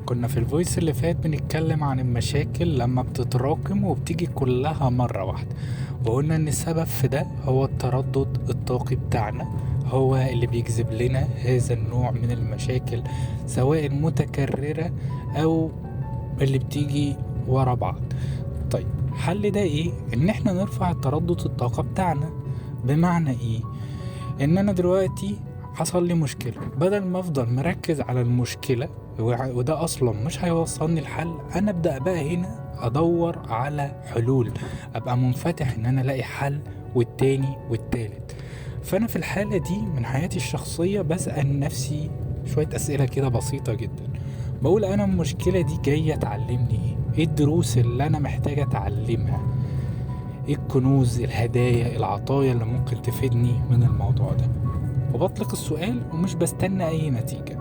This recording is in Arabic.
كنا في الفويس اللي فات بنتكلم عن المشاكل لما بتتراكم وبتيجي كلها مرة واحدة، وقلنا ان السبب في ده هو التردد الطاقي بتاعنا، هو اللي بيجذب لنا هذا النوع من المشاكل، سواء متكررة او اللي بتيجي ورا بعض. طيب، حل ده ايه؟ ان احنا نرفع التردد الطاقة بتاعنا. بمعنى ايه؟ ان انا دلوقتي حصل لي مشكلة، بدل ما افضل مركز على المشكلة وده اصلا مش هيوصلني الحل، انا ابدأ بقى هنا ادور على حلول، ابقى منفتح ان انا الاقي حل والتاني والتالت. فانا في الحالة دي من حياتي الشخصية بسأل نفسي شوية اسئلة كده بسيطة جدا. بقول انا المشكلة دي جاية تعلمني ايه الدروس اللي انا محتاجة اتعلمها، ايه الكنوز، الهدايا، العطايا اللي ممكن تفيدني من الموضوع ده. وبطلق السؤال ومش بستنى اي نتيجة،